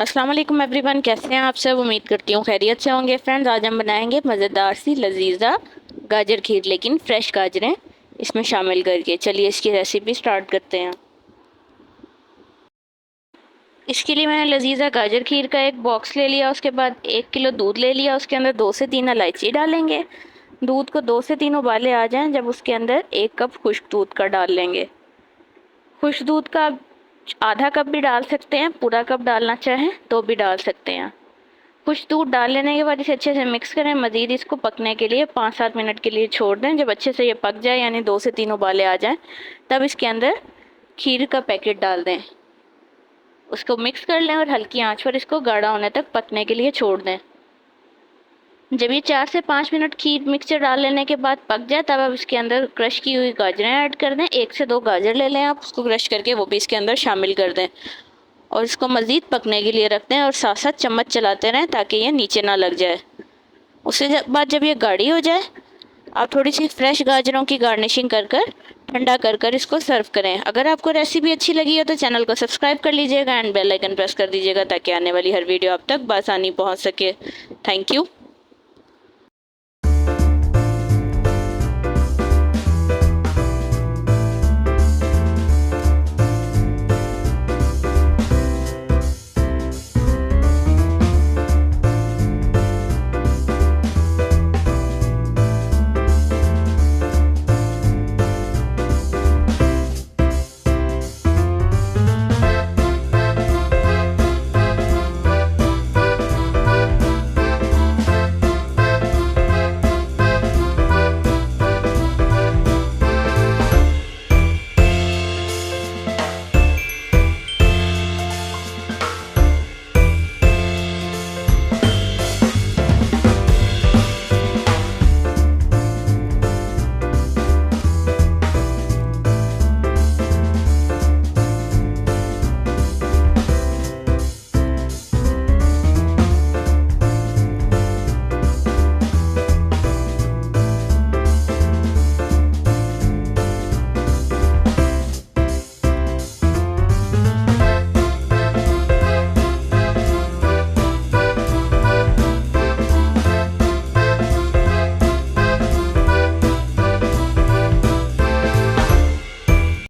अस्सलाम वालेकुम एवरीवन, कैसे हैं आप सब। उम्मीद करती हूँ खैरियत से होंगे। फ्रेंड्स, आज हम बनाएंगे मज़ेदार सी लजीजा गाजर खीर, लेकिन फ्रेश गाजरें इसमें शामिल करके। चलिए इसकी रेसिपी स्टार्ट करते हैं। इसके लिए मैंने लजीजा गाजर खीर का एक बॉक्स ले लिया। उसके बाद 1 किलो दूध ले लिया। उसके अंदर 2 से 3 इलायची डालेंगे। दूध को 2 से 3 उबाले आ जाएं, जब उसके अंदर 1 कप खुश्क दूध का डाल लेंगे। खुश्क दूध का आधा कप भी डाल सकते हैं, पूरा कप डालना चाहें तो भी डाल सकते हैं। कुछ दूध डाल लेने के बाद इसे अच्छे से मिक्स करें। मज़ीद इसको पकने के लिए 5-7 मिनट के लिए छोड़ दें। जब अच्छे से ये पक जाए, यानी 2 से 3 उबाले आ जाएं, तब इसके अंदर खीर का पैकेट डाल दें। उसको मिक्स कर लें और हल्की आंच पर इसको गाढ़ा होने तक पकने के लिए छोड़ दें। जब ये 4 से 5 मिनट खीर मिक्सचर डाल लेने के बाद पक जाए, तब आप इसके अंदर क्रश की हुई गाजरें ऐड कर दें। 1 से 2 गाजर ले लें आप, उसको क्रश करके वो भी इसके अंदर शामिल कर दें और इसको मज़ीद पकने के लिए रख दें और साथ साथ चम्मच चलाते रहें ताकि ये नीचे ना लग जाए। उसके बाद जब ये गाढ़ी हो जाए, आप थोड़ी सी फ्रेश गाजरों की गार्निशिंग कर कर ठंडा कर कर इसको सर्व करें। अगर आपको रेसिपी अच्छी लगी हो तो चैनल को सब्सक्राइब कर लीजिएगा एंड बेल आइकन प्रेस कर दीजिएगा ताकि आने वाली हर वीडियो आप तक बआसानी पहुंच सके। Thank you.